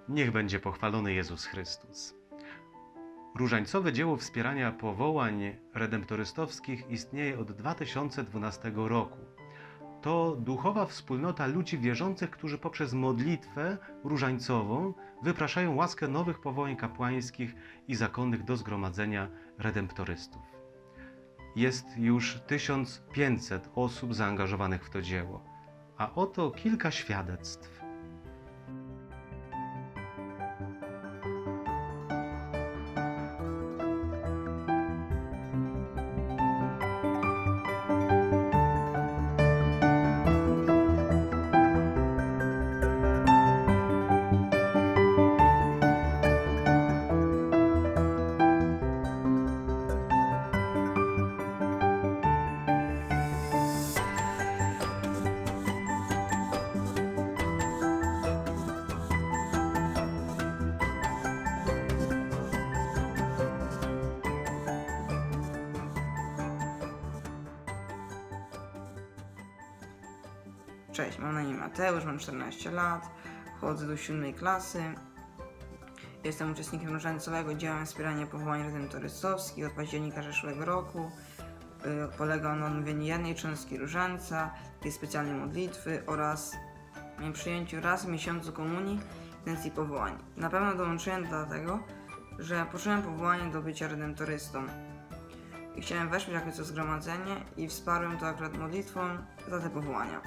Niech będzie pochwalony Jezus Chrystus. Różańcowe dzieło wspierania powołań redemptorystowskich istnieje od 2012 roku. To duchowa wspólnota ludzi wierzących, którzy poprzez modlitwę różańcową wypraszają łaskę nowych powołań kapłańskich i zakonnych do zgromadzenia redemptorystów. Jest już 1500 osób zaangażowanych w to dzieło, a oto kilka świadectw. Cześć, mam na imię Mateusz, mam 14 lat, chodzę do 7 klasy. Jestem uczestnikiem różańcowego dzieła wspierania powołań redemptorystowskich od października zeszłego roku. Polega on na odmówieniu jednej cząstki różańca, tej specjalnej modlitwy oraz przyjęciu raz w miesiącu komunii intencji powołań. Na pewno dołączyłem dlatego, że poczułem powołanie do bycia redemptorystą. I chciałem wesprzeć jakoś to zgromadzenie i wsparłem to akurat modlitwą za te powołania.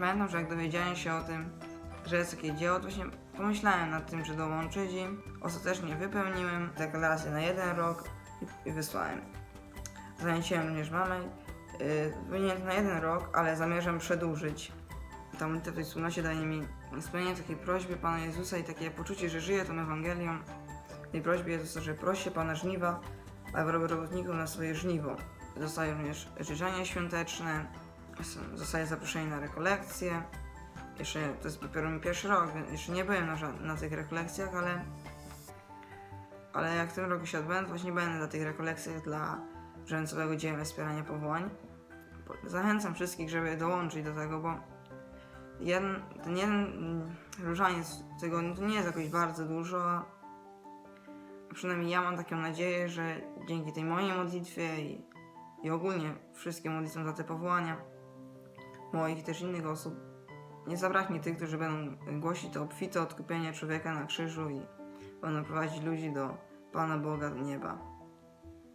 Pamiętam, że jak dowiedziałem się o tym, że jest takie dzieło, to właśnie pomyślałem nad tym, że dołączyć i ostatecznie wypełniłem deklarację na 1 rok i wysłałem. Zachęciłem również mamę, wypełniłem to na 1 rok, ale zamierzam przedłużyć. Ta modlitwa w tej wspólnocie daje mi spełnienie takiej prośby Pana Jezusa i takie poczucie, że żyję tą Ewangelią. W tej prośbie Jezusa, że prosi Pana żniwa, aby robił robotników na swoje żniwo. Dostaję również życzenia świąteczne, zostaję zaproszeni na rekolekcje. Jeszcze to jest dopiero mój pierwszy rok, więc jeszcze nie byłem na tych rekolekcjach, ale jak w tym roku się odbędę, właśnie będę na tych rekolekcjach dla różańcowego dzieła wspierania powołań. Zachęcam wszystkich, żeby dołączyć do tego, bo ten jeden różaniec w tygodniu to nie jest jakoś bardzo dużo, a przynajmniej ja mam taką nadzieję, że dzięki tej mojej modlitwie i ogólnie wszystkim modlitwom za te powołania moich i też innych osób nie zabraknie tych, którzy będą głosić to obfite odkupienie człowieka na krzyżu i będą prowadzić ludzi do Pana Boga, do nieba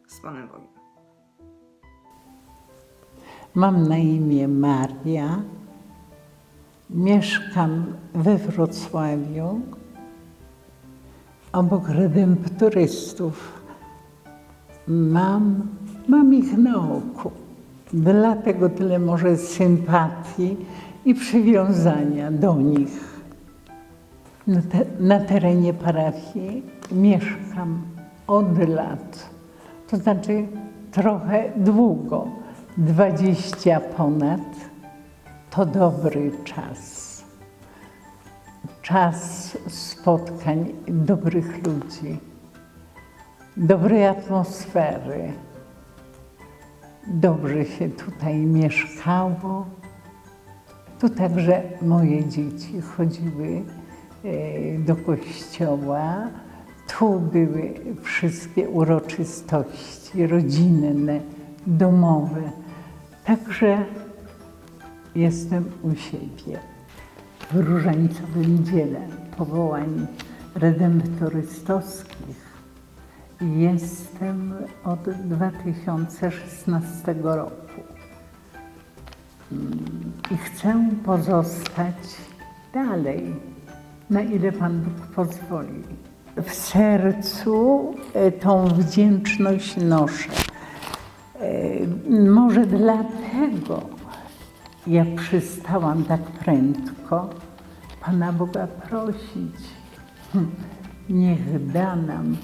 z Panem Bogiem. Mam na imię Maria, mieszkam we Wrocławiu, obok redemptorystów. Mam ich na oku, dlatego tyle może sympatii i przywiązania do nich. Na terenie parafii mieszkam od lat, to znaczy trochę długo, 20 ponad. To dobry czas. Czas spotkań dobrych ludzi, dobrej atmosfery. Dobrze się tutaj mieszkało. Tu także moje dzieci chodziły do kościoła. Tu były wszystkie uroczystości rodzinne, domowe. Także jestem u siebie. W różańcowym dziele powołań redemptorystowskich jestem od 2016 roku i chcę pozostać dalej, na ile Pan Bóg pozwoli. W sercu tą wdzięczność noszę. Może dlatego ja przystałam tak prędko Pana Boga prosić, niech da nam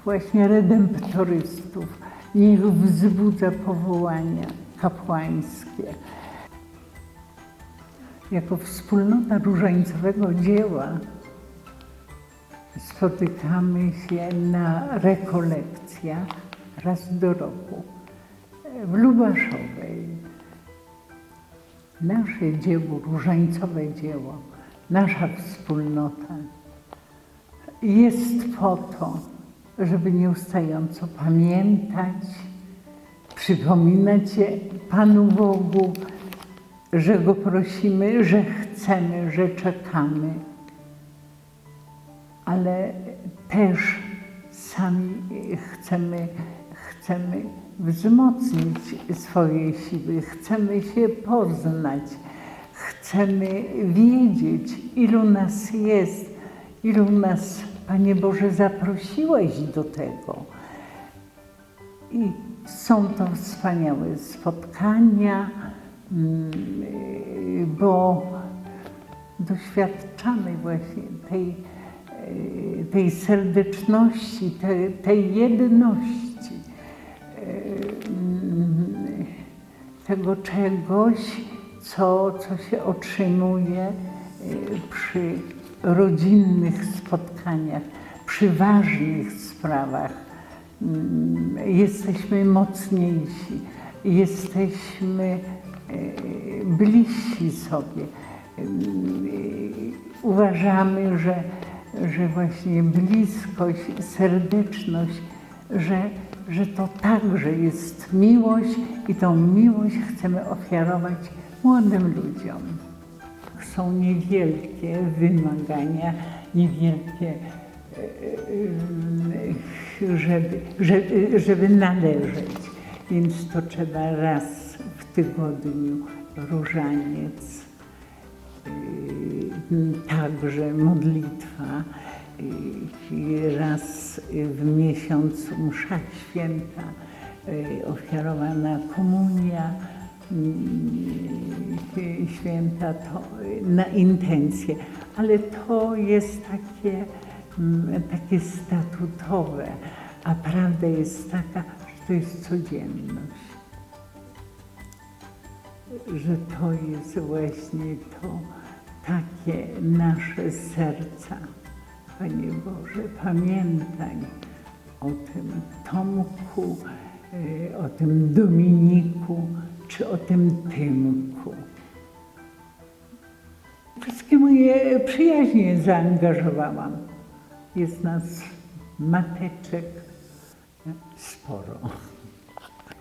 właśnie redemptorystów, niech wzbudza powołania kapłańskie. Jako wspólnota różańcowego dzieła spotykamy się na rekolekcjach raz do roku w Lubaszowej. Nasze dzieło, różańcowe dzieło, nasza wspólnota jest po to, żeby nieustająco pamiętać, przypominać Panu Bogu, że Go prosimy, że chcemy, że czekamy, ale też sami chcemy wzmocnić swoje siły, chcemy się poznać, chcemy wiedzieć, ilu nas jest, ilu nas, Panie Boże, zaprosiłeś do tego. I są to wspaniałe spotkania, bo doświadczamy właśnie tej serdeczności, tej jedności, tego czegoś, co się otrzymuje przy rodzinnych spotkaniach, przy ważnych sprawach. Jesteśmy mocniejsi, jesteśmy bliżsi sobie. Uważamy, że właśnie bliskość, serdeczność, że to także jest miłość i tą miłość chcemy ofiarować młodym ludziom. Są niewielkie wymagania, niewielkie, żeby należeć. Więc to trzeba raz w tygodniu różaniec, także modlitwa, raz w miesiącu msza święta, ofiarowana komunia święta to na intencje, ale to jest takie statutowe, a prawda jest taka, że to jest codzienność, że to jest właśnie to takie nasze serca. Panie Boże, pamiętaj o tym Tomku, o tym Dominiku, czy o tym Tymku. Wszystkie moje przyjaźnie zaangażowałam. Jest nas mateczek sporo.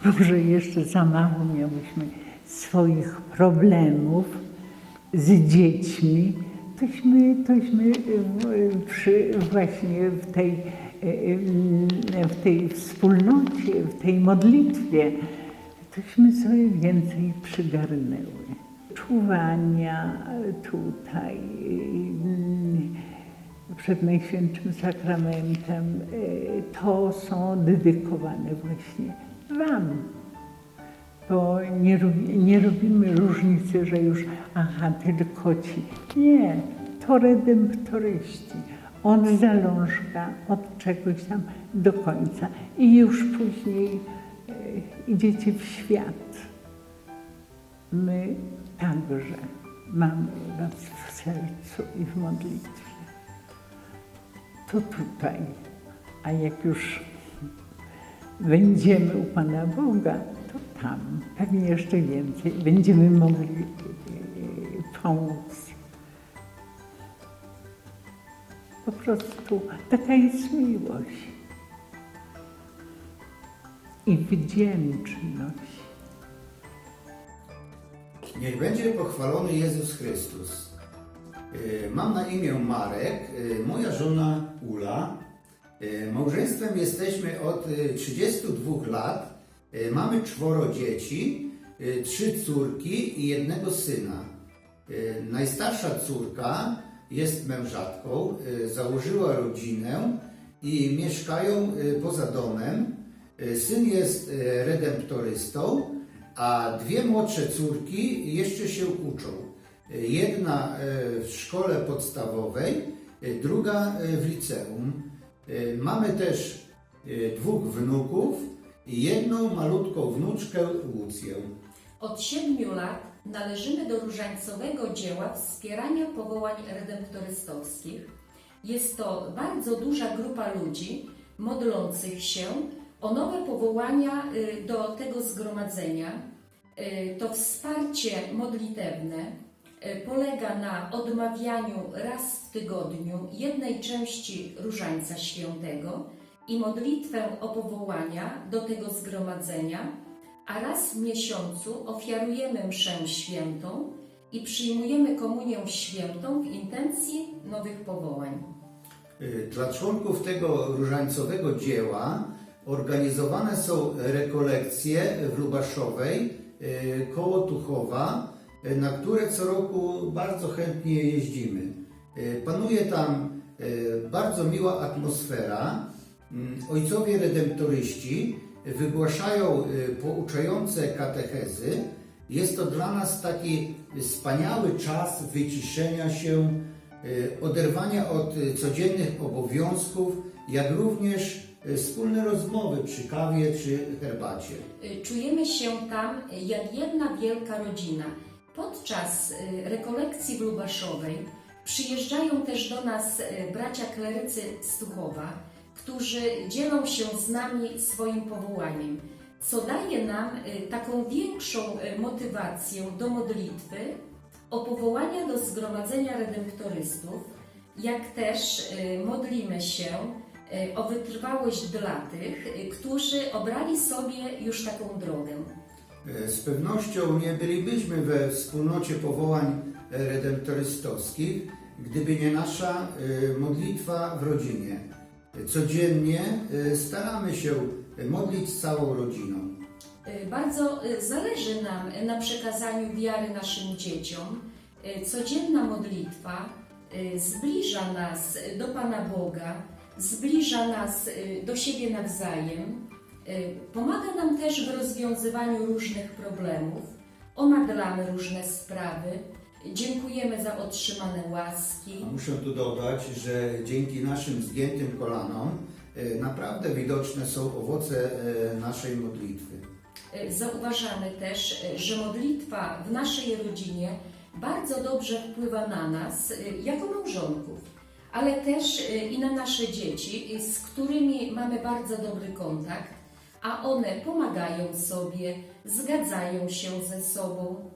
Może jeszcze za mało miałyśmy swoich problemów z dziećmi, tośmy właśnie w tej wspólnocie, w tej modlitwie, tośmy sobie więcej przygarnęły. Czuwania tutaj przed Najświętszym Sakramentem to są dedykowane właśnie Wam. Bo nie robimy różnicy, że już tylko ci. Nie, to redemptoryści. Od zalążka, od czegoś tam do końca. I już później idziecie w świat. My także mamy was w sercu i w modlitwie. To tutaj. A jak już będziemy u Pana Boga, to tam pewnie jeszcze więcej będziemy mogli pomóc. Po prostu taka jest miłość i wdzięczność. Niech będzie pochwalony Jezus Chrystus. Mam na imię Marek, moja żona Ula. Małżeństwem jesteśmy od 32 lat. Mamy 4 dzieci, 3 córki i 1 syna. Najstarsza córka jest mężatką, założyła rodzinę i mieszkają poza domem. Syn jest redemptorystą, a 2 młodsze córki jeszcze się uczą. Jedna w szkole podstawowej, druga w liceum. Mamy też 2 wnuków i 1 malutką wnuczkę Łucję. Od 7 lat należymy do różańcowego dzieła wspierania powołań redemptorystowskich. Jest to bardzo duża grupa ludzi modlących się o nowe powołania do tego zgromadzenia. To wsparcie modlitewne polega na odmawianiu raz w tygodniu jednej części Różańca Świętego i modlitwę o powołania do tego zgromadzenia, a raz w miesiącu ofiarujemy mszę świętą i przyjmujemy komunię świętą w intencji nowych powołań. Dla członków tego różańcowego dzieła organizowane są rekolekcje w Lubaszowej koło Tuchowa, na które co roku bardzo chętnie jeździmy. Panuje tam bardzo miła atmosfera. Ojcowie redemptoryści wygłaszają pouczające katechezy. Jest to dla nas taki wspaniały czas wyciszenia się, oderwania od codziennych obowiązków, jak również wspólne rozmowy przy kawie czy herbacie. Czujemy się tam jak jedna wielka rodzina. Podczas rekolekcji w Lubaszowej przyjeżdżają też do nas bracia klerycy z Tuchowa, którzy dzielą się z nami swoim powołaniem, co daje nam taką większą motywację do modlitwy o powołania do Zgromadzenia Redemptorystów, jak też modlimy się o wytrwałość dla tych, którzy obrali sobie już taką drogę. Z pewnością nie bylibyśmy we wspólnocie powołań redemptorystowskich, gdyby nie nasza modlitwa w rodzinie. Codziennie staramy się modlić z całą rodziną. Bardzo zależy nam na przekazaniu wiary naszym dzieciom. Codzienna modlitwa zbliża nas do Pana Boga, zbliża nas do siebie nawzajem, pomaga nam też w rozwiązywaniu różnych problemów, omadlamy różne sprawy, dziękujemy za otrzymane łaski. A muszę tu dodać, że dzięki naszym zgiętym kolanom naprawdę widoczne są owoce naszej modlitwy. Zauważamy też, że modlitwa w naszej rodzinie bardzo dobrze wpływa na nas jako małżonków, ale też i na nasze dzieci, z którymi mamy bardzo dobry kontakt, a one pomagają sobie, zgadzają się ze sobą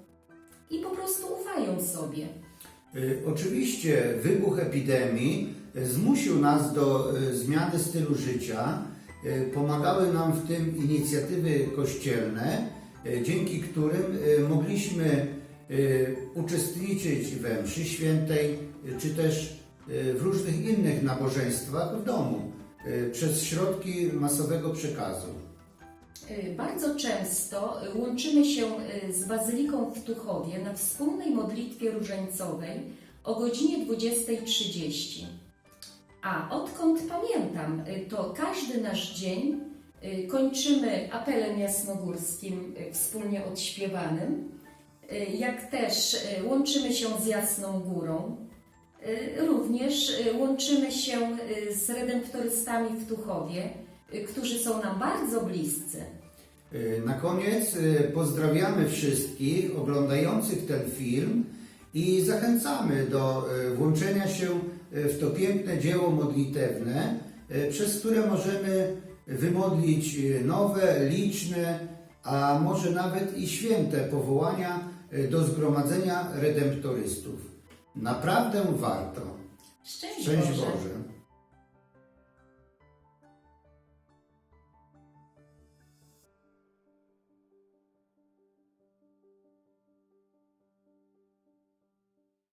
i po prostu ufają sobie. Oczywiście wybuch epidemii zmusił nas do zmiany stylu życia. Pomagały nam w tym inicjatywy kościelne, dzięki którym mogliśmy uczestniczyć we mszy świętej, czy też w różnych innych nabożeństwach w domu, przez środki masowego przekazu. Bardzo często łączymy się z Bazyliką w Tuchowie na wspólnej modlitwie różańcowej o godzinie 20:30. A odkąd pamiętam, to każdy nasz dzień kończymy apelem jasnogórskim wspólnie odśpiewanym, jak też łączymy się z Jasną Górą. Również łączymy się z redemptorystami w Tuchowie, którzy są nam bardzo bliscy. Na koniec pozdrawiamy wszystkich oglądających ten film i zachęcamy do włączenia się w to piękne dzieło modlitewne, przez które możemy wymodlić nowe, liczne, a może nawet i święte powołania do Zgromadzenia Redemptorystów. Naprawdę warto. Szczęść Szczęść Boże! Boże!